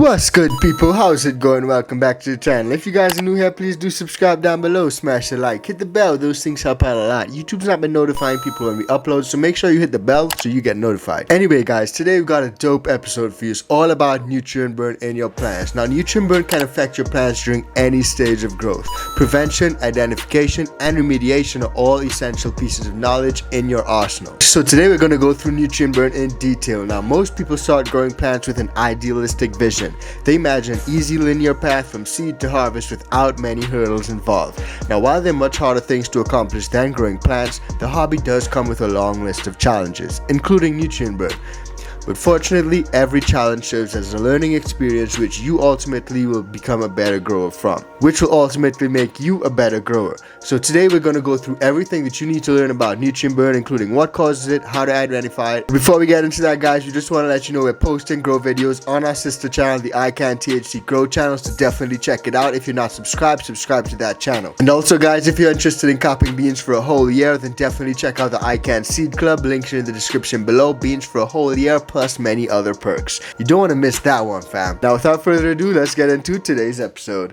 What's good, people? How's it going? Welcome back to the channel. If you guys are new here, please do subscribe down below, smash the like, hit the bell. Those things help out a lot. YouTube's not been notifying people when we upload, so make sure you hit the bell so you get notified. Anyway guys, today we've got a dope episode for you. It's all about nutrient burn in your plants. Now, nutrient burn can affect your plants during any stage of growth. Prevention, identification, and remediation are all essential pieces of knowledge in your arsenal. So today we're going to go through nutrient burn in detail. Now, most people start growing plants with an idealistic vision. They imagine an easy linear path from seed to harvest without many hurdles involved. Now, while there are much harder things to accomplish than growing plants, the hobby does come with a long list of challenges, including nutrient burn. But fortunately, every challenge serves as a learning experience which you ultimately will become a better grower from, which will ultimately make you a better grower. So today we're going to go through everything that you need to learn about nutrient burn, including what causes it, how to identify it. Before we get into that, guys, we just want to let you know we're posting grow videos on our sister channel, the iCan THC Grow channel, so definitely check it out. If you're not subscribed, subscribe to that channel. And also, guys, if you're interested in copying beans for a whole year, then definitely check out the iCan Seed Club. Links are in the description below. Beans for a whole year plus many other perks. You don't want to miss that one, fam. Now, without further ado, let's get into today's episode.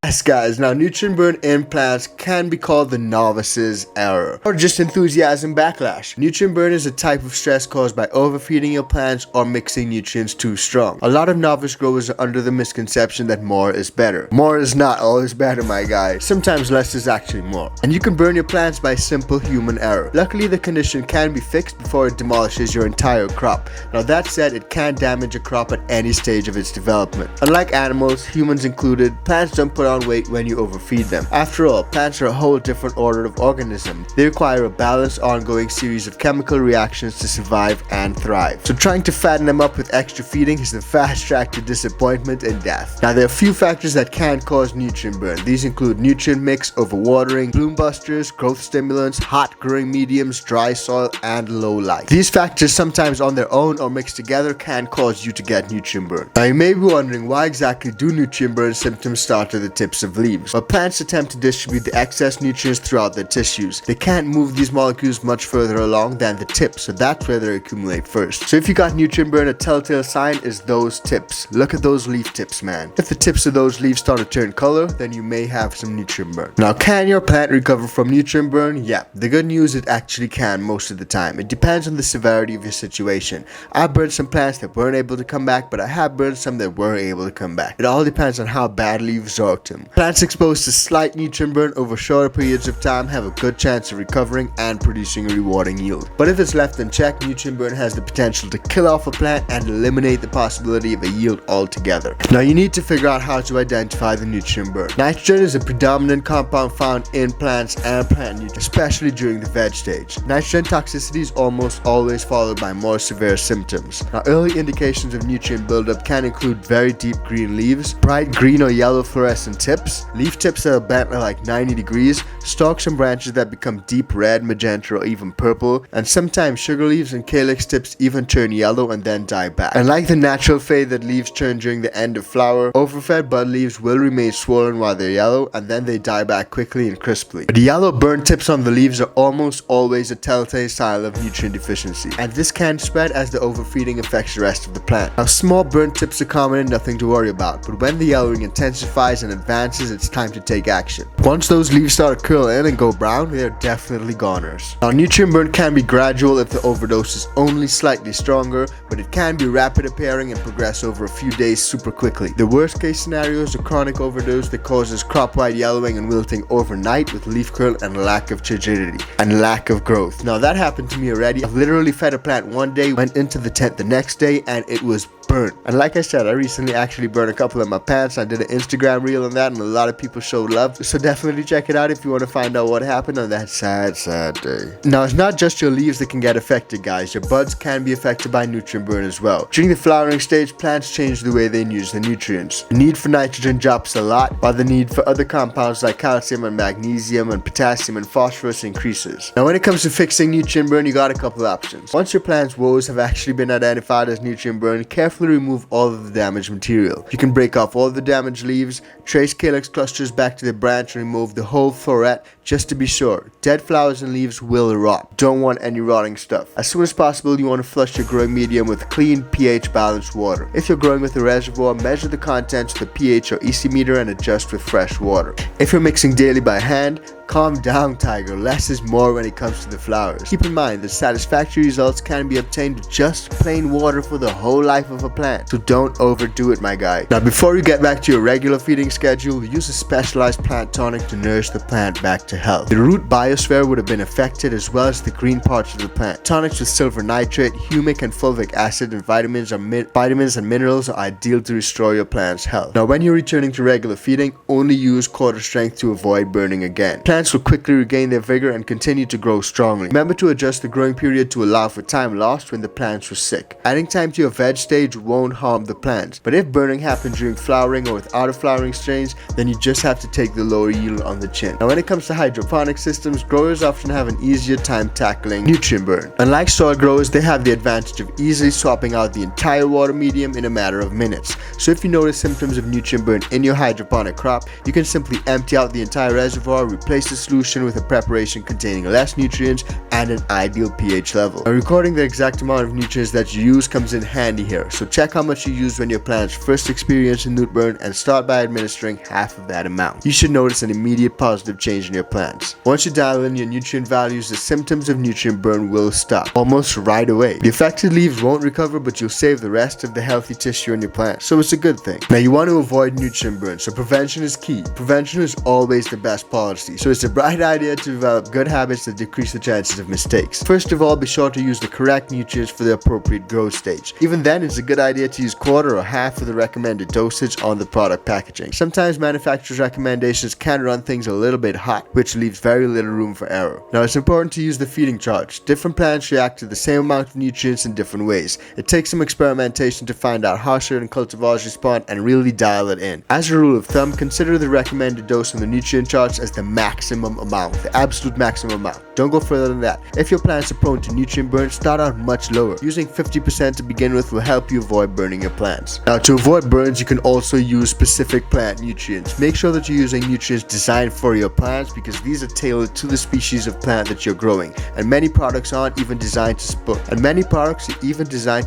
Yes, guys, now nutrient burn in plants can be called the novice's error, or just enthusiasm backlash. Nutrient burn is a type of stress caused by overfeeding your plants or mixing nutrients too strong. A lot of novice growers are under the misconception that more is better. More is not always better, my guy. Sometimes less is actually more. And you can burn your plants by simple human error. Luckily, the condition can be fixed before it demolishes your entire crop. Now, that said, it can damage a crop at any stage of its development. Unlike animals, humans included, plants don't put on weight when you overfeed them. After all, plants are a whole different order of organism. They require a balanced, ongoing series of chemical reactions to survive and thrive. So trying to fatten them up with extra feeding is the fast track to disappointment and death. Now, there are a few factors that can cause nutrient burn. These include nutrient mix, overwatering, bloom busters, growth stimulants, hot growing mediums, dry soil, and low light. These factors, sometimes on their own or mixed together, can cause you to get nutrient burn. Now, you may be wondering, why exactly do nutrient burn symptoms start at the tips of leaves? Well, plants attempt to distribute the excess nutrients throughout their tissues. They can't move these molecules much further along than the tips, so that's where they accumulate first. So if you got nutrient burn, a telltale sign is those tips. Look at those leaf tips, man. If the tips of those leaves start to turn color, then you may have some nutrient burn. Now, can your plant recover from nutrient burn? Yeah, the good news, it actually can most of the time. It depends on the severity of your situation. I burned some plants that weren't able to come back, but I have burned some that were able to come back. It all depends on how badly you've absorbed them. Plants exposed to slight nutrient burn over shorter periods of time have a good chance of recovering and producing a rewarding yield. But if it's left unchecked, nutrient burn has the potential to kill off a plant and eliminate the possibility of a yield altogether. Now, you need to figure out how to identify the nutrient burn. Nitrogen is a predominant compound found in plants and plant nutrients, especially during the veg stage. Nitrogen toxicity is almost always followed by more severe symptoms. Now, early indications of nutrient buildup can include very deep green leaves, bright green or yellow fluorescent tips, leaf tips that are bent at like 90 degrees, stalks and branches that become deep red, magenta, or even purple, and sometimes sugar leaves and calyx tips even turn yellow and then die back. And like the natural fade that leaves turn during the end of flower, overfed bud leaves will remain swollen while they're yellow, and then they die back quickly and crisply. But the yellow burnt tips on the leaves are almost always a telltale sign of nutrient deficiency, and this can spread as the overfeeding affects the rest of the plant. Now, small burnt tips are common and nothing to worry about, but when the yellowing intensifies and advances, it's time to take action. Once those leaves start to curl in and go brown, they are definitely goners. Now, nutrient burn can be gradual if the overdose is only slightly stronger, but it can be rapid appearing and progress over a few days super quickly. The worst case scenario is a chronic overdose that causes crop-wide yellowing and wilting overnight with leaf curl and lack of turgidity and lack of growth. Now, that happened to me already. I've literally fed a plant one day, went into the tent the next day, and it was burnt. And like I said, I recently actually burned a couple of my plants. I did an Instagram reel on that, and a lot of people showed love. So definitely check it out if you want to find out what happened on that sad day. Now, it's not just your leaves that can get affected, guys. Your buds can be affected by nutrient burn as well. During the flowering stage, plants change the way they use the nutrients. The need for nitrogen drops a lot, while the need for other compounds like calcium and magnesium and potassium and phosphorus increases. Now, when it comes to fixing nutrient burn, you got a couple options. Once your plant's woes have actually been identified as nutrient burn, carefully remove all of the damaged material. You can break off all the damaged leaves, trace calyx clusters back to the branch, and remove the whole floret, just to be sure. Dead flowers and leaves will rot. Don't want any rotting stuff. As soon as possible, you want to flush your growing medium with clean, pH balanced water. If you're growing with a reservoir, measure the contents with a pH or EC meter and adjust with fresh water. If you're mixing daily by hand, calm down, tiger. Less is more when it comes to the flowers. Keep in mind that satisfactory results can be obtained with just plain water for the whole life of a plant, so don't overdo it, my guy. Now, before you get back to your regular feeding schedule, use a specialized plant tonic to nourish the plant back to health. The root biosphere would have been affected as well as the green parts of the plant. Tonics with silver nitrate, humic and fulvic acid and vitamins and minerals are ideal to restore your plant's health. Now, when you're returning to regular feeding, only use quarter strength to avoid burning again. Plants will quickly regain their vigor and continue to grow strongly. Remember to adjust the growing period to allow for time lost when the plants were sick. Adding time to your veg stage won't harm the plants, but if burning happened during flowering or with out of flowering strains, then you just have to take the lower yield on the chin. Now, when it comes to hydroponic systems, growers often have an easier time tackling nutrient burn. Unlike soil growers, they have the advantage of easily swapping out the entire water medium in a matter of minutes. So if you notice symptoms of nutrient burn in your hydroponic crop, you can simply empty out the entire reservoir, replace the solution with a preparation containing less nutrients and an ideal pH level. Now, recording the exact amount of nutrients that you use comes in handy here, so check how much you used when your plants first experienced a nutrient burn and start by administering half of that amount. You should notice an immediate positive change in your plants. Once you dial in your nutrient values, the symptoms of nutrient burn will stop almost right away. The affected leaves won't recover, but you'll save the rest of the healthy tissue in your plant, so it's a good thing. Now, you want to avoid nutrient burn, so prevention is key. Prevention is always the best policy, so it's a bright idea to develop good habits that decrease the chances of mistakes. First of all, be sure to use the correct nutrients for the appropriate growth stage. Even then, it's a good idea to use quarter or half of the recommended dosage on the product packaging. Sometimes manufacturers' recommendations can run things a little bit hot, which leaves very little room for error. Now, it's important to use the feeding charts. Different plants react to the same amount of nutrients in different ways. It takes some experimentation to find out how certain cultivars respond and really dial it in. As a rule of thumb, consider the recommended dose on the nutrient charts as the maximum amount, the absolute maximum amount. Don't go further than that. If your plants are prone to nutrient burn, start out much lower. Using 50% to begin with will help you avoid burning your plants. Now, to avoid burns, you can also use specific plant nutrients. Make sure that you're using nutrients designed for your plants because these are tailored to the species of plant that you're growing, and many products aren't even designed to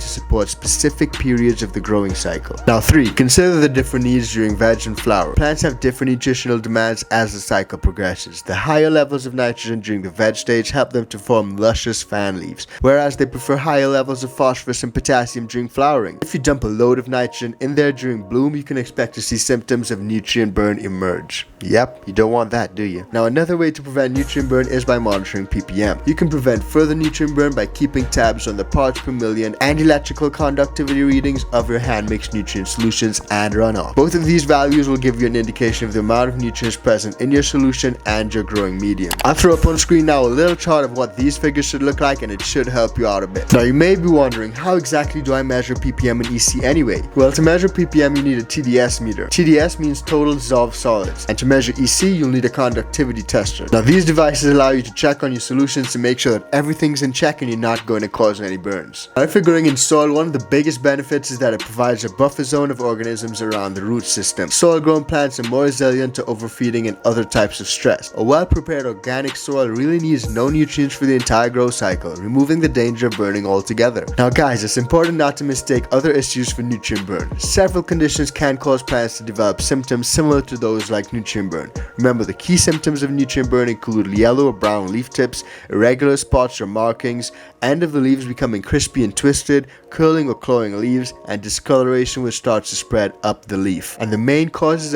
support specific periods of the growing cycle. Now 3. Consider the different needs during veg and flower. Plants have different nutritional demands as the cycle progresses. The higher levels of nitrogen during the veg stage help them to form luscious fan leaves, whereas they prefer higher levels of phosphorus and potassium during flowering. If you dump a load of nitrogen in there during bloom, you can expect to see symptoms of nutrient burn emerge. Yep, you don't want that, do you? Now, another way to prevent nutrient burn is by monitoring ppm. You can prevent further nutrient burn by keeping tabs on the parts per million and electrical conductivity readings of your hand-mixed nutrient solutions and runoff. Both of these values will give you an indication of the amount of nutrients present in your solution and your growing medium. I'll throw up on screen now a little chart of what these figures should look like, and it should help you out a bit. Now, you may be wondering, how exactly do I measure ppm and EC anyway? Well, to measure ppm, you need a TDS meter. TDS means total dissolved solids, and to measure EC, you'll need a conductivity tester. Now, these devices allow you to check on your solutions to make sure that everything's in check and you're not going to cause any burns. Now, if you're growing in soil, one of the biggest benefits is that it provides a buffer zone of organisms around the root system. Soil-grown plants are more resilient to overfeeding and other types of stress. A well-prepared organic soil really needs no nutrients for the entire growth cycle, removing the danger of burning altogether. Now, guys, it's important not to mistake other issues for nutrient burn. Several conditions can cause plants to develop symptoms similar to those like nutrient burn. Remember, the key symptoms of nutrient burn include yellow or brown leaf tips, irregular spots or markings, end of the leaves becoming crispy and twisted, curling or clawing leaves, and discoloration which starts to spread up the leaf. And the main causes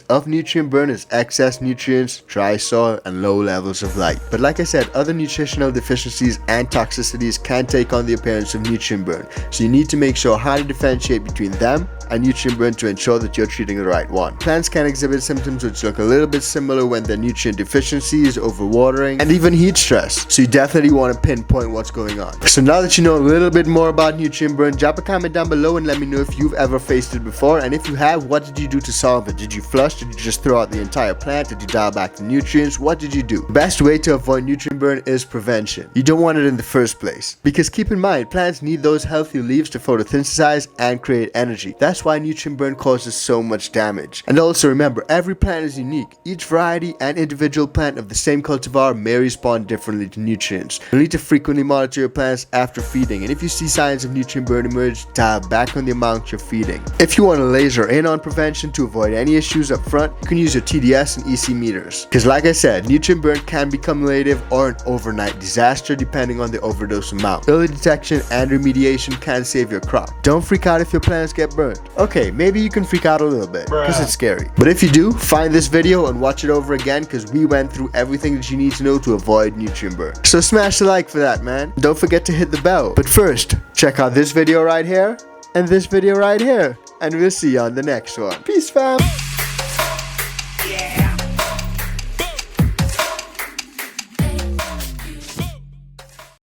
of nutrient burn is excess nutrients, dry soil, and low levels of light. But like I said, other nutritional deficiencies and toxicities can take on the appearance of nutrient burn, so you need to make sure how to differentiate between them and nutrient burn to ensure that you're treating the right one. Plants can exhibit symptoms which look a little bit similar when they're nutrient deficiencies, overwatering, and even heat stress, so you definitely want to pinpoint what's going on. So now that you know a little bit more about nutrient burn, drop a comment down below and let me know if you've ever faced it before, and if you have, what did you do to solve it? Did you flush? Did you just throw out the entire plant? Did you dial back the nutrients? What did you do? The best way to avoid nutrient burn is prevention. You don't want it in the first place, because keep in mind, plants need those healthy leaves to photosynthesize and create energy. That's that's why nutrient burn causes so much damage. And also remember, every plant is unique. Each variety and individual plant of the same cultivar may respond differently to nutrients. You'll need to frequently monitor your plants after feeding, and if you see signs of nutrient burn emerge, dial back on the amount you're feeding. If you want to laser in on prevention to avoid any issues up front, you can use your TDS and EC meters. Because like I said, nutrient burn can become cumulative or an overnight disaster depending on the overdose amount. Early detection and remediation can save your crop. Don't freak out if your plants get burned. Okay, maybe you can freak out a little bit because it's scary. But if you do, find this video and watch it over again because we went through everything that you need to know to avoid nutrient burn. So smash the like for that, man. Don't forget to hit the bell. But first, check out this video right here and this video right here. And we'll see you on the next one. Peace, fam.